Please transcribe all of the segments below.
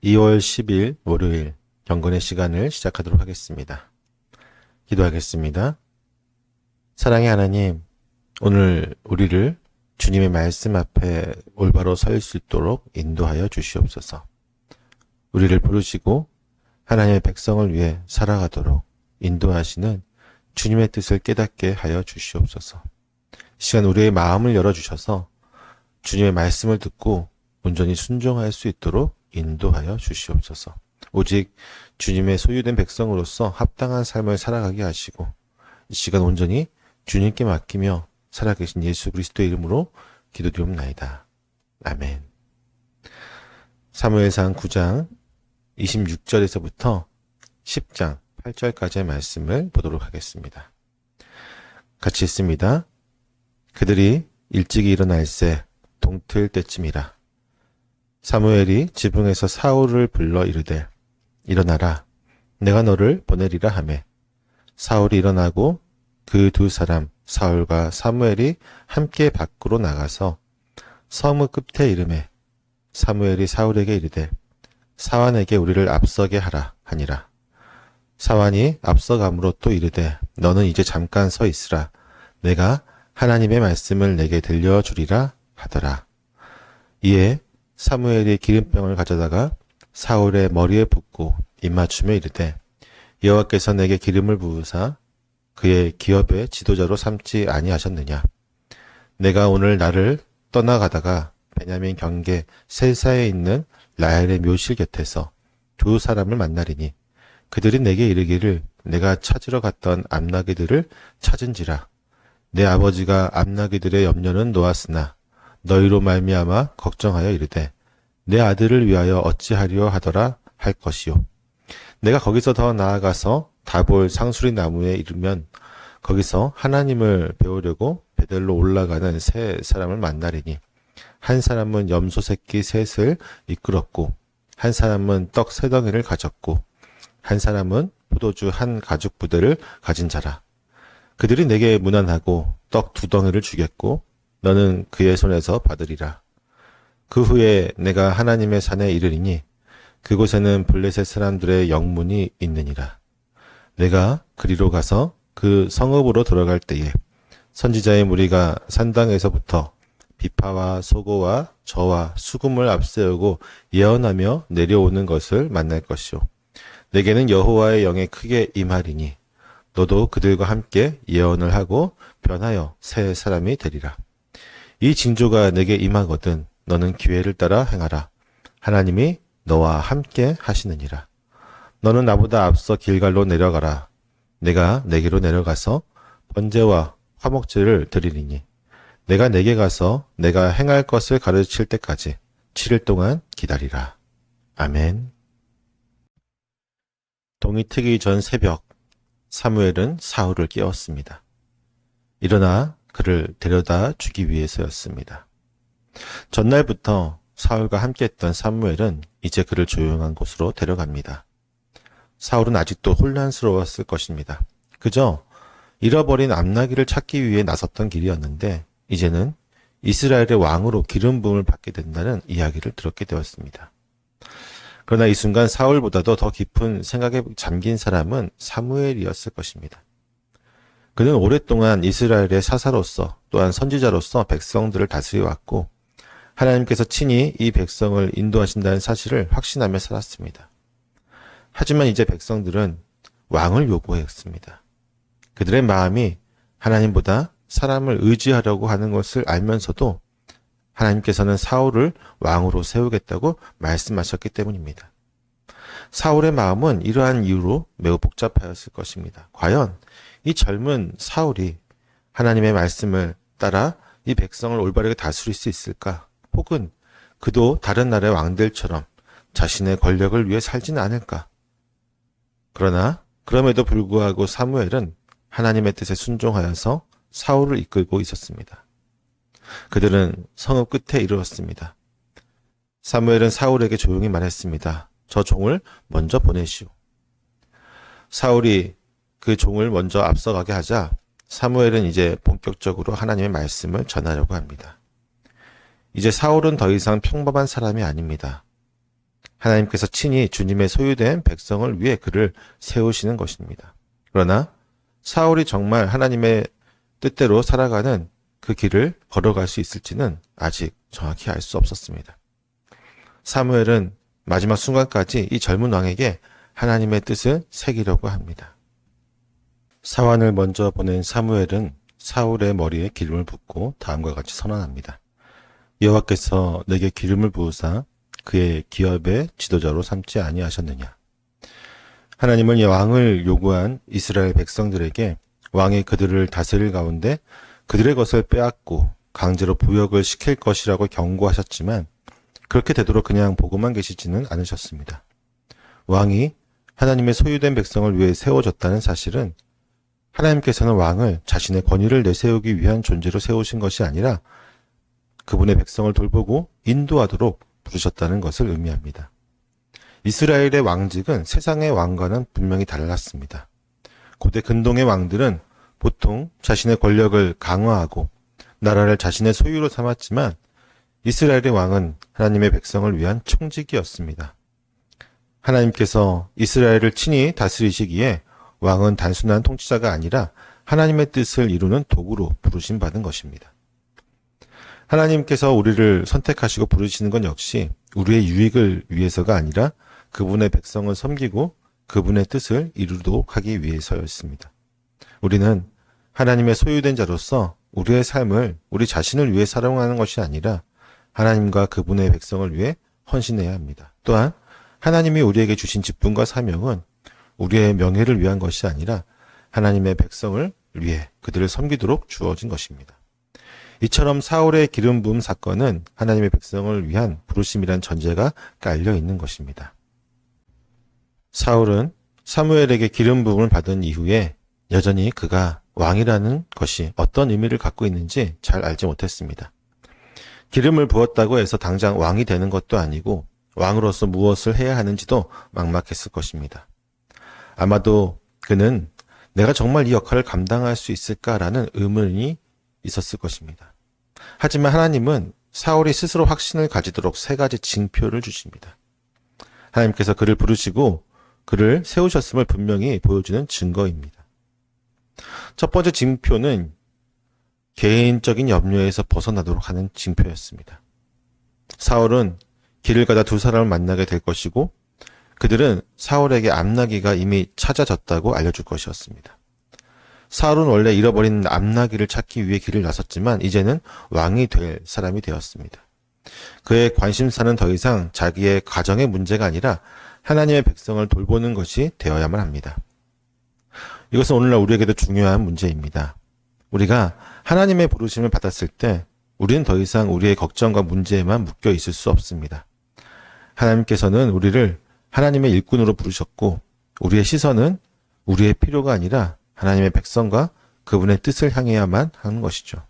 2월 10일 월요일 경건의 시간을 시작하도록 하겠습니다. 기도하겠습니다. 사랑의 하나님, 오늘 우리를 주님의 말씀 앞에 올바로 설 수 있도록 인도하여 주시옵소서. 우리를 부르시고 하나님의 백성을 위해 살아가도록 인도하시는 주님의 뜻을 깨닫게 하여 주시옵소서. 이 시간 우리의 마음을 열어주셔서 주님의 말씀을 듣고 온전히 순종할 수 있도록 인도하여 주시옵소서. 오직 주님의 소유된 백성으로서 합당한 삶을 살아가게 하시고 이 시간 온전히 주님께 맡기며 살아계신 예수 그리스도의 이름으로 기도드리옵나이다. 아멘. 사무엘상 9장 26절에서부터 10장 8절까지의 말씀을 보도록 하겠습니다. 같이 읽습니다. 그들이 일찍이 일어날새 동틀 때쯤이라. 사무엘이 지붕에서 사울을 불러 이르되 일어나라, 내가 너를 보내리라 하매 사울이 일어나고 그 두 사람 사울과 사무엘이 함께 밖으로 나가서 성읍 끝에 이르매 사무엘이 사울에게 이르되 사환에게 우리를 앞서게 하라 하니라. 사환이 앞서감으로 또 이르되 너는 이제 잠깐 서 있으라, 내가 하나님의 말씀을 내게 들려주리라 하더라. 이에 사무엘이 기름병을 가져다가 사울의 머리에 붓고 입맞추며 이르되 여호와께서 내게 기름을 부으사 그의 기업의 지도자로 삼지 아니하셨느냐. 내가 오늘 나를 떠나가다가 베냐민 경계 셀사에 있는 라헬의 묘실 곁에서 두 사람을 만나리니 그들이 내게 이르기를 내가 찾으러 갔던 암나기들을 찾은지라. 내 아버지가 암나기들의 염려는 놓았으나 너희로 말미암아 걱정하여 이르되 내 아들을 위하여 어찌하리요 하더라 할 것이요. 내가 거기서 더 나아가서 다볼 상수리 나무에 이르면 거기서 하나님을 배우려고 베델로 올라가는 세 사람을 만나리니 한 사람은 염소 새끼 셋을 이끌었고 한 사람은 떡 세 덩이를 가졌고 한 사람은 포도주 한 가죽 부대를 가진 자라. 그들이 내게 문안하고 떡 두 덩이를 주겠고 너는 그의 손에서 받으리라. 그 후에 내가 하나님의 산에 이르리니 그곳에는 블레셋 사람들의 영문이 있느니라. 내가 그리로 가서 그 성읍으로 들어갈 때에 선지자의 무리가 산당에서부터 비파와 소고와 저와 수금을 앞세우고 예언하며 내려오는 것을 만날 것이요. 내게는 여호와의 영에 크게 임하리니 너도 그들과 함께 예언을 하고 변하여 새 사람이 되리라. 이 징조가 내게 임하거든 너는 기회를 따라 행하라. 하나님이 너와 함께 하시느니라. 너는 나보다 앞서 길갈로 내려가라. 내가 내게로 내려가서 번제와 화목제를 드리리니 내가 내게 가서 내가 행할 것을 가르칠 때까지 7일 동안 기다리라. 아멘. 동이 트기 전 새벽 사무엘은 사울을 깨웠습니다. 일어나 그를 데려다 주기 위해서였습니다. 전날부터 사울과 함께했던 사무엘은 이제 그를 조용한 곳으로 데려갑니다. 사울은 아직도 혼란스러웠을 것입니다. 그저 잃어버린 암나기를 찾기 위해 나섰던 길이었는데 이제는 이스라엘의 왕으로 기름 부음을 받게 된다는 이야기를 들었게 되었습니다. 그러나 이 순간 사울보다도 더 깊은 생각에 잠긴 사람은 사무엘이었을 것입니다. 그는 오랫동안 이스라엘의 사사로서 또한 선지자로서 백성들을 다스려왔고 하나님께서 친히 이 백성을 인도하신다는 사실을 확신하며 살았습니다. 하지만 이제 백성들은 왕을 요구했습니다. 그들의 마음이 하나님보다 사람을 의지하려고 하는 것을 알면서도 하나님께서는 사울을 왕으로 세우겠다고 말씀하셨기 때문입니다. 사울의 마음은 이러한 이유로 매우 복잡하였을 것입니다. 과연 이 젊은 사울이 하나님의 말씀을 따라 이 백성을 올바르게 다스릴 수 있을까? 혹은 그도 다른 나라의 왕들처럼 자신의 권력을 위해 살지는 않을까? 그러나 그럼에도 불구하고 사무엘은 하나님의 뜻에 순종하여서 사울을 이끌고 있었습니다. 그들은 성읍 끝에 이르렀습니다. 사무엘은 사울에게 조용히 말했습니다. 저 종을 먼저 보내시오. 사울이 그 종을 먼저 앞서가게 하자 사무엘은 이제 본격적으로 하나님의 말씀을 전하려고 합니다. 이제 사울은 더 이상 평범한 사람이 아닙니다. 하나님께서 친히 주님의 소유된 백성을 위해 그를 세우시는 것입니다. 그러나 사울이 정말 하나님의 뜻대로 살아가는 그 길을 걸어갈 수 있을지는 아직 정확히 알 수 없었습니다. 사무엘은 마지막 순간까지 이 젊은 왕에게 하나님의 뜻을 새기려고 합니다. 사환을 먼저 보낸 사무엘은 사울의 머리에 기름을 붓고 다음과 같이 선언합니다. 여호와께서 내게 기름을 부으사 그의 기업의 지도자로 삼지 아니하셨느냐. 하나님은 왕을 요구한 이스라엘 백성들에게 왕이 그들을 다스릴 가운데 그들의 것을 빼앗고 강제로 부역을 시킬 것이라고 경고하셨지만 그렇게 되도록 그냥 보고만 계시지는 않으셨습니다. 왕이 하나님의 소유된 백성을 위해 세워졌다는 사실은 하나님께서는 왕을 자신의 권위를 내세우기 위한 존재로 세우신 것이 아니라 그분의 백성을 돌보고 인도하도록 부르셨다는 것을 의미합니다. 이스라엘의 왕직은 세상의 왕과는 분명히 달랐습니다. 고대 근동의 왕들은 보통 자신의 권력을 강화하고 나라를 자신의 소유로 삼았지만 이스라엘의 왕은 하나님의 백성을 위한 총직이었습니다. 하나님께서 이스라엘을 친히 다스리시기에 왕은 단순한 통치자가 아니라 하나님의 뜻을 이루는 도구로 부르심 받은 것입니다. 하나님께서 우리를 선택하시고 부르시는 건 역시 우리의 유익을 위해서가 아니라 그분의 백성을 섬기고 그분의 뜻을 이루도록 하기 위해서였습니다. 우리는 하나님의 소유된 자로서 우리의 삶을 우리 자신을 위해 사용하는 것이 아니라 하나님과 그분의 백성을 위해 헌신해야 합니다. 또한 하나님이 우리에게 주신 직분과 사명은 우리의 명예를 위한 것이 아니라 하나님의 백성을 위해 그들을 섬기도록 주어진 것입니다. 이처럼 사울의 기름 부음 사건은 하나님의 백성을 위한 부르심이란 전제가 깔려 있는 것입니다. 사울은 사무엘에게 기름 부음을 받은 이후에 여전히 그가 왕이라는 것이 어떤 의미를 갖고 있는지 잘 알지 못했습니다. 기름을 부었다고 해서 당장 왕이 되는 것도 아니고 왕으로서 무엇을 해야 하는지도 막막했을 것입니다. 아마도 그는 내가 정말 이 역할을 감당할 수 있을까라는 의문이 있었을 것입니다. 하지만 하나님은 사울이 스스로 확신을 가지도록 3가지 징표를 주십니다. 하나님께서 그를 부르시고 그를 세우셨음을 분명히 보여주는 증거입니다. 첫 번째 징표는 개인적인 염려에서 벗어나도록 하는 징표였습니다. 사울은 길을 가다 2사람을 만나게 될 것이고 그들은 사울에게 암나귀가 이미 찾아졌다고 알려줄 것이었습니다. 사울은 원래 잃어버린 암나귀를 찾기 위해 길을 나섰지만 이제는 왕이 될 사람이 되었습니다. 그의 관심사는 더 이상 자기의 가정의 문제가 아니라 하나님의 백성을 돌보는 것이 되어야만 합니다. 이것은 오늘날 우리에게도 중요한 문제입니다. 우리가 하나님의 부르심을 받았을 때 우리는 더 이상 우리의 걱정과 문제에만 묶여 있을 수 없습니다. 하나님께서는 우리를 하나님의 일꾼으로 부르셨고 우리의 시선은 우리의 필요가 아니라 하나님의 백성과 그분의 뜻을 향해야만 하는 것이죠.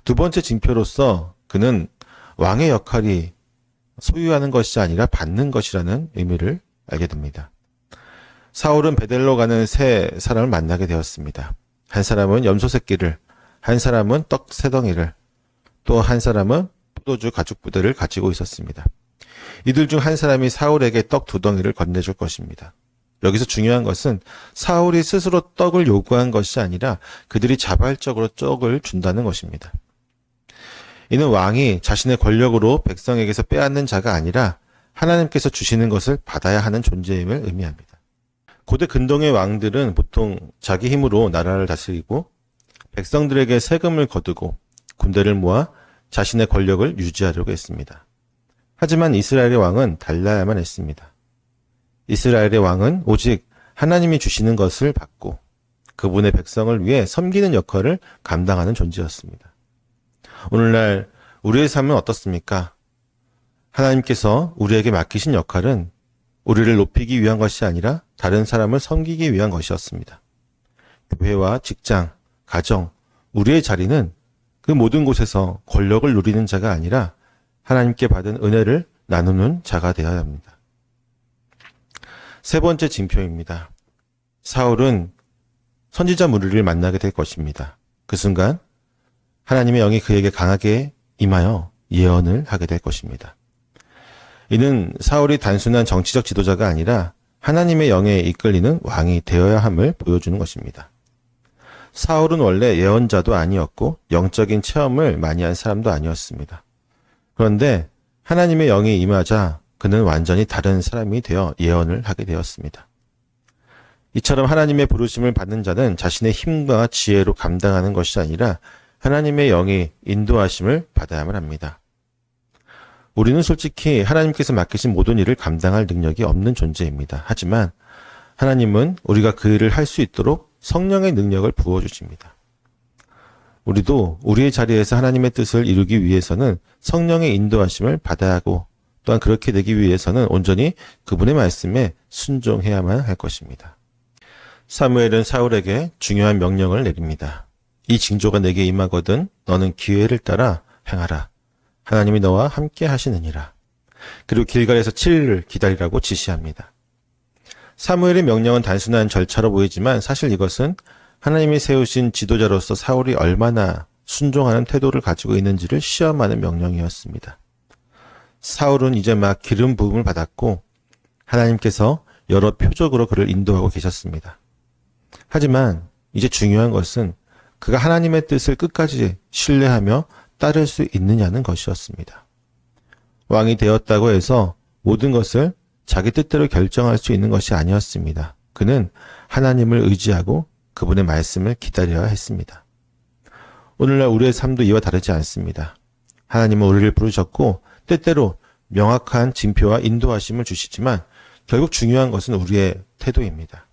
2번째 징표로서 그는 왕의 역할이 소유하는 것이 아니라 받는 것이라는 의미를 알게 됩니다. 사울은 베델로 가는 3사람을 만나게 되었습니다. 한 사람은 염소 새끼를, 한 사람은 떡 3덩이를, 또 한 사람은 포도주 가죽 부대를 가지고 있었습니다. 이들 중 한 사람이 사울에게 떡 2덩이를 건네줄 것입니다. 여기서 중요한 것은 사울이 스스로 떡을 요구한 것이 아니라 그들이 자발적으로 떡을 준다는 것입니다. 이는 왕이 자신의 권력으로 백성에게서 빼앗는 자가 아니라 하나님께서 주시는 것을 받아야 하는 존재임을 의미합니다. 고대 근동의 왕들은 보통 자기 힘으로 나라를 다스리고 백성들에게 세금을 거두고 군대를 모아 자신의 권력을 유지하려고 했습니다. 하지만 이스라엘의 왕은 달라야만 했습니다. 이스라엘의 왕은 오직 하나님이 주시는 것을 받고 그분의 백성을 위해 섬기는 역할을 감당하는 존재였습니다. 오늘날 우리의 삶은 어떻습니까? 하나님께서 우리에게 맡기신 역할은 우리를 높이기 위한 것이 아니라 다른 사람을 섬기기 위한 것이었습니다. 교회와 직장, 가정, 우리의 자리는 그 모든 곳에서 권력을 누리는 자가 아니라 하나님께 받은 은혜를 나누는 자가 되어야 합니다. 3번째 징표입니다. 사울은 선지자 무리를 만나게 될 것입니다. 그 순간 하나님의 영이 그에게 강하게 임하여 예언을 하게 될 것입니다. 이는 사울이 단순한 정치적 지도자가 아니라 하나님의 영에 이끌리는 왕이 되어야 함을 보여주는 것입니다. 사울은 원래 예언자도 아니었고 영적인 체험을 많이 한 사람도 아니었습니다. 그런데 하나님의 영이 임하자 그는 완전히 다른 사람이 되어 예언을 하게 되었습니다. 이처럼 하나님의 부르심을 받는 자는 자신의 힘과 지혜로 감당하는 것이 아니라 하나님의 영이 인도하심을 받아야만 합니다. 우리는 솔직히 하나님께서 맡기신 모든 일을 감당할 능력이 없는 존재입니다. 하지만 하나님은 우리가 그 일을 할 수 있도록 성령의 능력을 부어주십니다. 우리도 우리의 자리에서 하나님의 뜻을 이루기 위해서는 성령의 인도하심을 받아야 하고 또한 그렇게 되기 위해서는 온전히 그분의 말씀에 순종해야만 할 것입니다. 사무엘은 사울에게 중요한 명령을 내립니다. 이 징조가 내게 임하거든 너는 기회를 따라 행하라. 하나님이 너와 함께 하시느니라. 그리고 길갈에서 7일을 기다리라고 지시합니다. 사무엘의 명령은 단순한 절차로 보이지만 사실 이것은 하나님이 세우신 지도자로서 사울이 얼마나 순종하는 태도를 가지고 있는지를 시험하는 명령이었습니다. 사울은 이제 막 기름 부음을 받았고 하나님께서 여러 표적으로 그를 인도하고 계셨습니다. 하지만 이제 중요한 것은 그가 하나님의 뜻을 끝까지 신뢰하며 따를 수 있느냐는 것이었습니다. 왕이 되었다고 해서 모든 것을 자기 뜻대로 결정할 수 있는 것이 아니었습니다. 그는 하나님을 의지하고 그분의 말씀을 기다려야 했습니다. 오늘날 우리의 삶도 이와 다르지 않습니다. 하나님은 우리를 부르셨고 때때로 명확한 징표와 인도하심을 주시지만 결국 중요한 것은 우리의 태도입니다.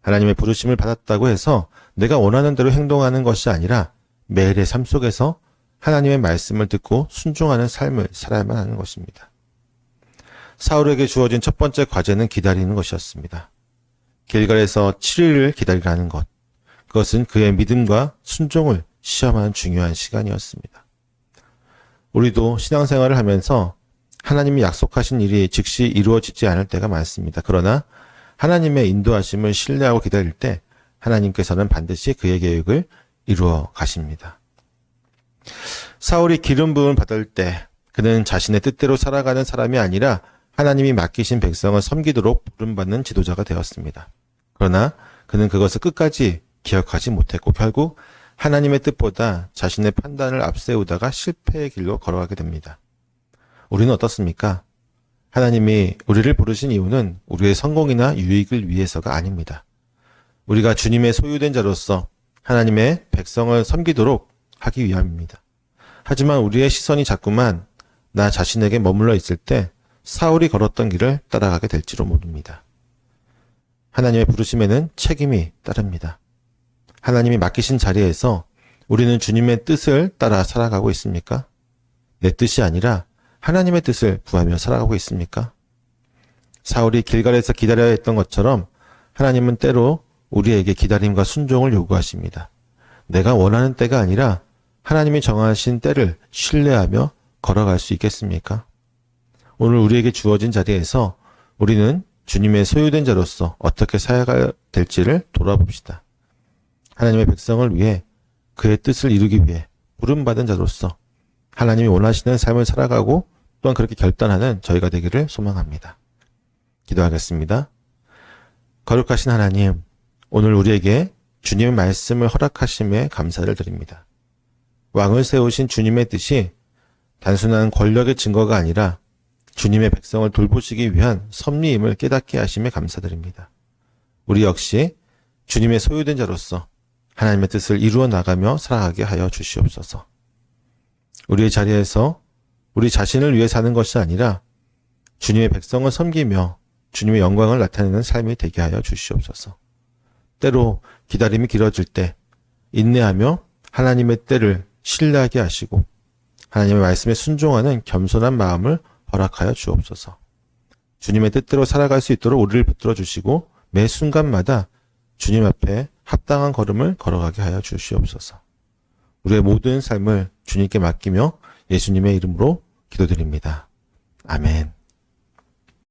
하나님의 부르심을 받았다고 해서 내가 원하는 대로 행동하는 것이 아니라 매일의 삶 속에서 하나님의 말씀을 듣고 순종하는 삶을 살아야만 하는 것입니다. 사울에게 주어진 첫 번째 과제는 기다리는 것이었습니다. 길갈에서 7일을 기다리라는 것. 그것은 그의 믿음과 순종을 시험하는 중요한 시간이었습니다. 우리도 신앙생활을 하면서 하나님이 약속하신 일이 즉시 이루어지지 않을 때가 많습니다. 그러나 하나님의 인도하심을 신뢰하고 기다릴 때 하나님께서는 반드시 그의 계획을 이루어 가십니다. 사울이 기름 부음을 받을 때 그는 자신의 뜻대로 살아가는 사람이 아니라 하나님이 맡기신 백성을 섬기도록 부름받는 지도자가 되었습니다. 그러나 그는 그것을 끝까지 기억하지 못했고 결국 하나님의 뜻보다 자신의 판단을 앞세우다가 실패의 길로 걸어가게 됩니다. 우리는 어떻습니까? 하나님이 우리를 부르신 이유는 우리의 성공이나 유익을 위해서가 아닙니다. 우리가 주님의 소유된 자로서 하나님의 백성을 섬기도록 하기 위함입니다. 하지만 우리의 시선이 자꾸만 나 자신에게 머물러 있을 때 사울이 걸었던 길을 따라가게 될지도 모릅니다. 하나님의 부르심에는 책임이 따릅니다. 하나님이 맡기신 자리에서 우리는 주님의 뜻을 따라 살아가고 있습니까? 내 뜻이 아니라 하나님의 뜻을 구하며 살아가고 있습니까? 사울이 길갈에서 기다려야 했던 것처럼 하나님은 때로 우리에게 기다림과 순종을 요구하십니다. 내가 원하는 때가 아니라 하나님이 정하신 때를 신뢰하며 걸어갈 수 있겠습니까? 오늘 우리에게 주어진 자리에서 우리는 주님의 소유된 자로서 어떻게 살아가야 될지를 돌아봅시다. 하나님의 백성을 위해 그의 뜻을 이루기 위해 부름받은 자로서 하나님이 원하시는 삶을 살아가고 또한 그렇게 결단하는 저희가 되기를 소망합니다. 기도하겠습니다. 거룩하신 하나님, 오늘 우리에게 주님의 말씀을 허락하심에 감사를 드립니다. 왕을 세우신 주님의 뜻이 단순한 권력의 증거가 아니라 주님의 백성을 돌보시기 위한 섭리임을 깨닫게 하심에 감사드립니다. 우리 역시 주님의 소유된 자로서 하나님의 뜻을 이루어 나가며 살아가게 하여 주시옵소서. 우리의 자리에서 우리 자신을 위해 사는 것이 아니라 주님의 백성을 섬기며 주님의 영광을 나타내는 삶이 되게 하여 주시옵소서. 때로 기다림이 길어질 때 인내하며 하나님의 때를 신뢰하게 하시고 하나님의 말씀에 순종하는 겸손한 마음을 허락하여 주옵소서. 주님의 뜻대로 살아갈 수 있도록 우리를 붙들어 주시고 매 순간마다 주님 앞에 합당한 걸음을 걸어가게 하여 주시옵소서. 우리의 모든 삶을 주님께 맡기며 예수님의 이름으로 기도드립니다. 아멘.